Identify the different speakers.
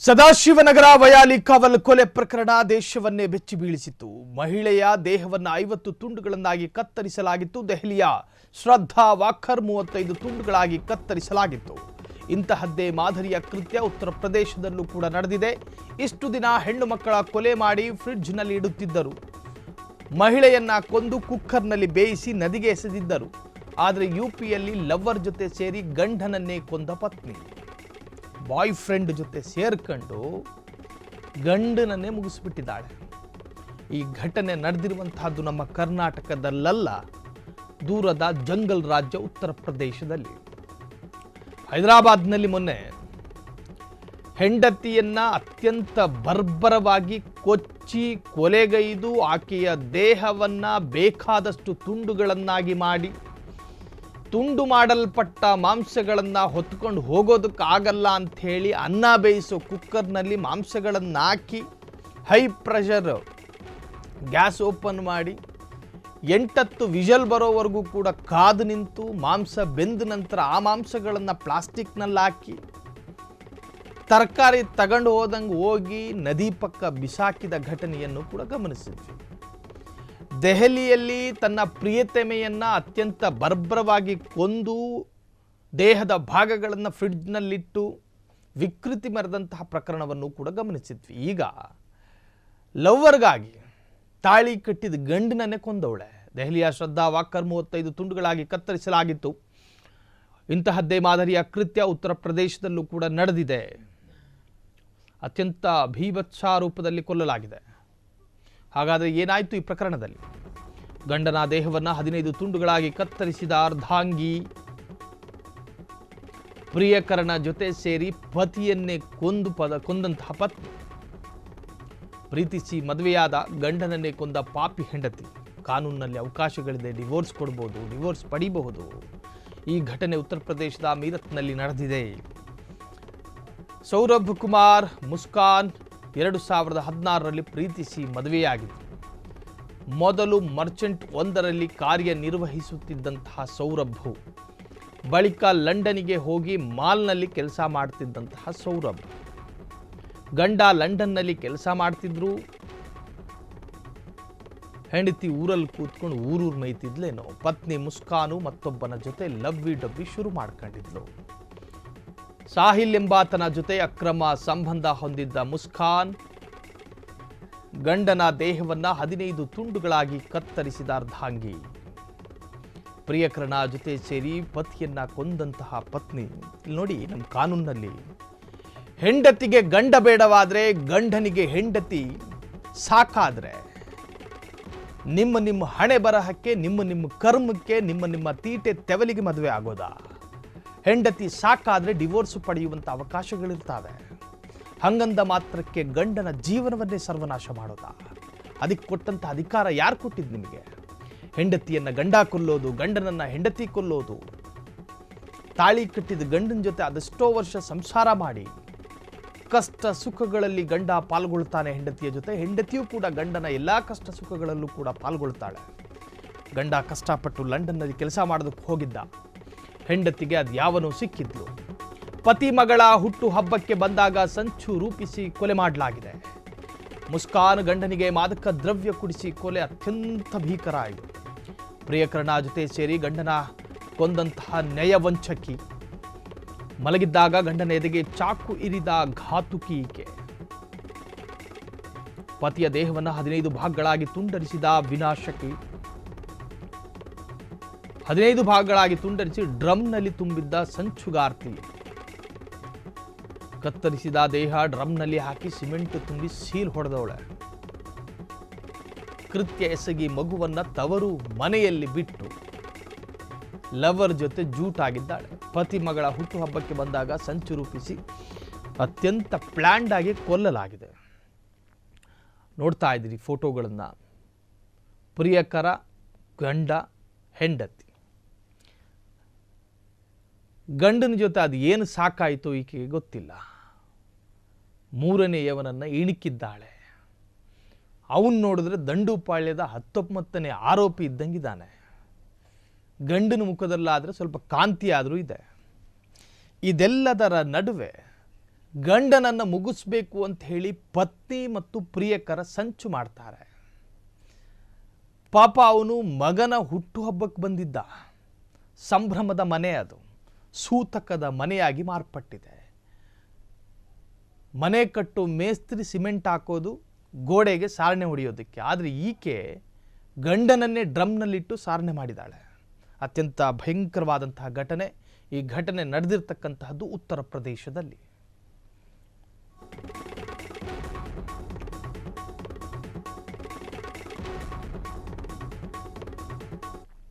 Speaker 1: ಸದಾಶಿವನಗರ ವಯಾಲಿ ಕಾವಲ್ ಕೊಲೆ ಪ್ರಕರಣ ದೇಶವನ್ನೇ ಬೆಚ್ಚಿ ಬೀಳಿಸಿತು. ಮಹಿಳೆಯ ದೇಹವನ್ನು 50 ತುಂಡುಗಳನ್ನಾಗಿ ಕತ್ತರಿಸಲಾಗಿತ್ತು. ದೆಹಲಿಯ ಶ್ರದ್ಧಾ ವಾಕರ್ 35 ತುಂಡುಗಳಾಗಿ ಕತ್ತರಿಸಲಾಗಿತ್ತು. ಇಂತಹದ್ದೇ ಮಾದರಿಯ ಕೃತ್ಯ ಉತ್ತರ ಪ್ರದೇಶದಲ್ಲೂ ಕೂಡ ನಡೆದಿದೆ. ಇಷ್ಟು ದಿನ ಹೆಣ್ಣು ಮಕ್ಕಳ ಕೊಲೆ ಮಾಡಿ ಫ್ರಿಡ್ಜ್ನಲ್ಲಿ ಇಡುತ್ತಿದ್ದರು. ಮಹಿಳೆಯನ್ನ ಕೊಂದು ಕುಕ್ಕರ್ನಲ್ಲಿ ಬೇಯಿಸಿ ನದಿಗೆ ಎಸೆದಿದ್ದರು. ಆದರೆ ಯುಪಿಯಲ್ಲಿ ಲವರ್ ಜೊತೆ ಸೇರಿ ಗಂಡನನ್ನೇ ಕೊಂದ ಪತ್ನಿ ಬಾಯ್ ಫ್ರೆಂಡ್ ಜೊತೆ ಸೇರ್ಕೊಂಡು ಗಂಡನನ್ನೇ ಮುಗಿಸ್ಬಿಟ್ಟಿದ್ದಾಳೆ. ಈ ಘಟನೆ ನಡೆದಿರುವಂತಹದ್ದು ನಮ್ಮ ಕರ್ನಾಟಕದಲ್ಲ, ದೂರದ ಜಂಗಲ್ ರಾಜ್ಯ ಉತ್ತರ ಪ್ರದೇಶದಲ್ಲಿ. ಹೈದರಾಬಾದ್ನಲ್ಲಿ ಮೊನ್ನೆ ಹೆಂಡತಿಯನ್ನ ಅತ್ಯಂತ ಬರ್ಬರವಾಗಿ ಕೊಚ್ಚಿ ಕೊಲೆಗೈದು ಆಕೆಯ ದೇಹವನ್ನ ಬೇಕಾದಷ್ಟು ತುಂಡುಗಳನ್ನಾಗಿ ಮಾಡಿ ತುಂಡು ಮಾಡಲ್ಪಟ್ಟ ಮಾಂಸಗಳನ್ನು ಹೊತ್ಕೊಂಡು ಹೋಗೋದಕ್ಕಾಗಲ್ಲ ಅಂಥೇಳಿ ಅನ್ನ ಬೇಯಿಸೋ ಕುಕ್ಕರ್ನಲ್ಲಿ ಮಾಂಸಗಳನ್ನು ಹಾಕಿ ಹೈ ಪ್ರೆಷರ್ ಗ್ಯಾಸ್ ಓಪನ್ ಮಾಡಿ 8 ವಿಷಲ್ ಬರೋವರೆಗೂ ಕೂಡ ಕಾದು ನಿಂತು ಮಾಂಸ ಬೆಂದ ನಂತರ ಆ ಮಾಂಸಗಳನ್ನು ಪ್ಲಾಸ್ಟಿಕ್ನಲ್ಲಿ ಹಾಕಿ ತರಕಾರಿ ತಗೊಂಡು ಹೋದಂಗೆ ಹೋಗಿ ನದಿ ಪಕ್ಕ ಬಿಸಾಕಿದ ಘಟನೆಯನ್ನು ಕೂಡ ಗಮನಿಸಿದ್ವಿ. ದೆಹಲಿಯಲ್ಲಿ ತನ್ನ ಪ್ರಿಯತಮೆಯನ್ನ ಅತ್ಯಂತ ಬರ್ಬರವಾಗಿ ಕೊಂದು ದೇಹದ ಭಾಗಗಳನ್ನು ಫ್ರಿಡ್ಜ್ನಲ್ಲಿಟ್ಟು ವಿಕೃತಿ ಮೆರೆದಂತಹ ಪ್ರಕರಣವನ್ನು ಕೂಡ ಗಮನಿಸಿದ್ವಿ. ಈಗ ಲವ್ವರ್ಗಾಗಿ ತಾಳಿ ಕಟ್ಟಿದ ಗಂಡನನ್ನೇ ಕೊಂದವಳೆ. ದೆಹಲಿಯ ಶ್ರದ್ಧಾ ವಾಕರ್ 35 ತುಂಡುಗಳಾಗಿ ಕತ್ತರಿಸಲಾಗಿತ್ತು. ಇಂತಹದ್ದೇ ಮಾದರಿಯ ಕೃತ್ಯ ಉತ್ತರ ಪ್ರದೇಶದಲ್ಲೂ ಕೂಡ ನಡೆದಿದೆ. ಅತ್ಯಂತ ಭೀಭತ್ಸ ರೂಪದಲ್ಲಿ ಕೊಲ್ಲಲಾಗಿದೆ. ಹಾಗಾದರೆ ಏನಾಯಿತು ಈ ಪ್ರಕರಣದಲ್ಲಿ? ಗಂಡನ ದೇಹವನ್ನು 15 ತುಂಡುಗಳಾಗಿ ಕತ್ತರಿಸಿದ ಅರ್ಧಾಂಗಿ ಪ್ರಿಯಕರನ ಜೊತೆ ಸೇರಿ ಪತಿಯನ್ನೇ ಕೊಂದಂತಹ ಪತ್ನಿ, ಪ್ರೀತಿಸಿ ಮದುವೆಯಾದ ಗಂಡನನ್ನೇ ಕೊಂದ ಪಾಪಿ ಹೆಂಡತಿ. ಕಾನೂನಿನಲ್ಲಿ ಅವಕಾಶಗಳಿದೆ, ಡಿವೋರ್ಸ್ ಕೊಡಬಹುದು, ಡಿವೋರ್ಸ್ ಪಡಿಬಹುದು. ಈ ಘಟನೆ ಉತ್ತರ ಪ್ರದೇಶದ ಮೀರತ್ನಲ್ಲಿ ನಡೆದಿದೆ. ಸೌರಭ್ ಕುಮಾರ್ ಮುಸ್ಕಾನ್ 2016ರಲ್ಲಿ ಪ್ರೀತಿಸಿ ಮದುವೆಯಾಗಿದ್ದರು. ಮೊದಲು ಮರ್ಚೆಂಟ್ ಒಂದರಲ್ಲಿ ಕಾರ್ಯನಿರ್ವಹಿಸುತ್ತಿದ್ದಂತಹ ಸೌರಭ್ ಬಳಿಕ ಲಂಡನ್ನಿಗೆ ಹೋಗಿ ಮಾಲ್ನಲ್ಲಿ ಕೆಲಸ ಮಾಡ್ತಿದ್ದಂತಹ ಸೌರಭ್. ಗಂಡ ಲಂಡನ್ನಲ್ಲಿ ಕೆಲಸ ಮಾಡ್ತಿದ್ರು, ಹೆಂಡತಿ ಊರಲ್ಲಿ ಕೂತ್ಕೊಂಡು ಊರೂರು ಮೇಯ್ತಿದ್ಲೇನೋ. ಪತ್ನಿ ಮುಸ್ಕಾನು ಮತ್ತೊಬ್ಬನ ಜೊತೆ ಲವ್ವಿ ಡಬ್ಬಿ ಶುರು ಮಾಡ್ಕೊಂಡಿದ್ಲು. ಸಾಹಿಲ್ ಎಂಬಾತನ ಜೊತೆ ಅಕ್ರಮ ಸಂಬಂಧ ಹೊಂದಿದ್ದ ಮುಸ್ಕಾನ್ ಗಂಡನ ದೇಹವನ್ನ 15 ತುಂಡುಗಳಾಗಿ ಕತ್ತರಿಸಿದ ಅರ್ಧಾಂಗಿ. ಪ್ರಿಯಕರನ ಜೊತೆ ಸೇರಿ ಪತಿಯನ್ನ ಕೊಂದಂತಹ ಪತ್ನಿ. ಇಲ್ಲಿ ನೋಡಿ, ನಮ್ಮ ಕಾನೂನಿನಲ್ಲಿ ಹೆಂಡತಿಗೆ ಗಂಡ ಬೇಡವಾದ್ರೆ, ಗಂಡನಿಗೆ ಹೆಂಡತಿ ಸಾಕಾದ್ರೆ, ನಿಮ್ಮ ಹಣೆ ಬರಹಕ್ಕೆ, ನಿಮ್ಮ ಕರ್ಮಕ್ಕೆ, ನಿಮ್ಮ ತೀಟೆ ತೆವಲಿಗೆ ಮದುವೆ ಆಗೋದಾ? ಹೆಂಡತಿ ಸಾಕಾದ್ರೆ ಡಿವೋರ್ಸ್ ಪಡೆಯುವಂಥ ಅವಕಾಶಗಳಿರ್ತವೆ. ಹಂಗಂದ ಮಾತ್ರಕ್ಕೆ ಗಂಡನ ಜೀವನವನ್ನೇ ಸರ್ವನಾಶ ಮಾಡೋದಾ? ಅದಕ್ಕೆ ಕೊಟ್ಟಂಥ ಅಧಿಕಾರ ಯಾರು ಕೊಟ್ಟಿದ್ದು ನಿಮಗೆ? ಹೆಂಡತಿಯನ್ನು ಗಂಡ ಕೊಲ್ಲೋದು, ಗಂಡನನ್ನು ಹೆಂಡತಿ ಕೊಲ್ಲೋದು. ತಾಳಿ ಕಟ್ಟಿದ ಗಂಡನ ಜೊತೆ ಅದೆಷ್ಟೋ ವರ್ಷ ಸಂಸಾರ ಮಾಡಿ ಕಷ್ಟ ಸುಖಗಳಲ್ಲಿ ಗಂಡ ಪಾಲ್ಗೊಳ್ತಾನೆ ಹೆಂಡತಿಯ ಜೊತೆ. ಹೆಂಡತಿಯೂ ಕೂಡ ಗಂಡನ ಎಲ್ಲ ಕಷ್ಟ ಸುಖಗಳಲ್ಲೂ ಕೂಡ ಪಾಲ್ಗೊಳ್ತಾಳೆ. ಗಂಡ ಕಷ್ಟಪಟ್ಟು ಲಂಡನ್ನಲ್ಲಿ ಕೆಲಸ ಮಾಡೋದಕ್ಕೆ ಹೋಗಿದ್ದ. ಹೆಂಡತಿಗೆ ಅದು ಯಾವನೋ ಸಿಕ್ಕಿದ್ಲು. ಪತಿ ಮಗಳ ಹುಟ್ಟು ಹಬ್ಬಕ್ಕೆ ಬಂದಾಗ ಸಂಚು ರೂಪಿಸಿ ಕೊಲೆ ಮಾಡಲಾಗಿದೆ. ಮುಸ್ಕಾನ್ ಗಂಡನಿಗೆ ಮಾದಕ ದ್ರವ್ಯ ಕುಡಿಸಿ ಕೊಲೆ ಅತ್ಯಂತ ಭೀಕರ ಆಯಿತು. ಪ್ರಿಯಕರನ ಜೊತೆ ಸೇರಿ ಗಂಡನ ಕೊಂದಂತಹ ನ್ಯಾಯವಂಚಕಿ. ಮಲಗಿದ್ದಾಗ ಗಂಡನ ಎದೆಗೆ ಚಾಕು ಇರಿದ ಘಾತುಕಿ ಈಕೆ. ಪತಿಯ ದೇಹವನ್ನು 15 ಭಾಗಗಳಾಗಿ ತುಂಡರಿಸಿದ ವಿನಾಶಕಿ. 15 ಭಾಗಗಳಾಗಿ ತುಂಡರಿಸಿ ಡ್ರಮ್ನಲ್ಲಿ ತುಂಬಿದ್ದ ಸಂಚುಗಾರ್ತಿ. ಕತ್ತರಿಸಿದ ದೇಹ ಡ್ರಮ್ನಲ್ಲಿ ಹಾಕಿ ಸಿಮೆಂಟ್ ತುಂಬಿ ಸೀಲ್ ಹೊಡೆದವಳೆ. ಕೃತ್ಯ ಎಸಗಿ ಮಗುವನ್ನ ತವರು ಮನೆಯಲ್ಲಿ ಬಿಟ್ಟು ಲವರ್ ಜೊತೆ ಜೂಟಾಗಿದ್ದಾಳೆ. ಪತಿ ಮಗಳ ಹುಟ್ಟುಹಬ್ಬಕ್ಕೆ ಬಂದಾಗ ಸಂಚು ರೂಪಿಸಿ ಅತ್ಯಂತ ಪ್ಲಾನ್ಡ್ ಆಗಿ ಕೊಲ್ಲಲಾಗಿದೆ. ನೋಡ್ತಾ ಇದ್ದೀರಿ ಫೋಟೋಗಳನ್ನ. ಪ್ರಿಯಕರ, ಗಂಡ, ಹೆಂಡತಿ. ಗಂಡನ ಜೊತೆ ಅದು ಏನು ಸಾಕಾಯಿತು ಈಕೆಗೆ ಗೊತ್ತಿಲ್ಲ. ಮೂರನೆಯವನನ್ನು ಇಣಿಕಿದ್ದಾಳೆ. ಅವನು ನೋಡಿದ್ರೆ ದಂಡುಪಾಳ್ಯದ 19ನೇ ಆರೋಪಿ ಇದ್ದಂಗಿದ್ದಾನೆ. ಗಂಡನ ಮುಖದಲ್ಲಾದರೆ ಸ್ವಲ್ಪ ಕಾಂತಿ ಆದರೂ ಇದೆ. ಇದೆಲ್ಲದರ ನಡುವೆ ಗಂಡನನ್ನು ಮುಗಿಸ್ಬೇಕು ಅಂತ ಹೇಳಿ ಪತ್ನಿ ಮತ್ತು ಪ್ರಿಯಕರ ಸಂಚು ಮಾಡ್ತಾರೆ. ಪಾಪ ಅವನು ಮಗನ ಹುಟ್ಟುಹಬ್ಬಕ್ಕೆ ಬಂದಿದ್ದ. ಸಂಭ್ರಮದ ಮನೆ, ಅದು ಸೂತಕದ ಮನೆಯಾಗಿ ಮಾರ್ಪಟ್ಟಿದೆ. ಮನೆ ಕಟ್ಟು ಮೇಸ್ತ್ರಿ ಸಿಮೆಂಟ್ ಹಾಕೋದು, ಗೋಡೆಗೆ ಸಾರಣೆ ಹೊಡೆಯೋದಕ್ಕೆ. ಆದರೆ ಈಕೆ ಗಂಡನನ್ನೇ ಡ್ರಮ್ನಲ್ಲಿಟ್ಟು ಸಾರಣೆ ಮಾಡಿದ್ದಾಳೆ. ಅತ್ಯಂತ ಭಯಂಕರವಾದಂತಹ ಘಟನೆ. ಈ ಘಟನೆ ನಡೆದಿರ್ತಕ್ಕಂತಹದ್ದು ಉತ್ತರ ಪ್ರದೇಶದಲ್ಲಿ.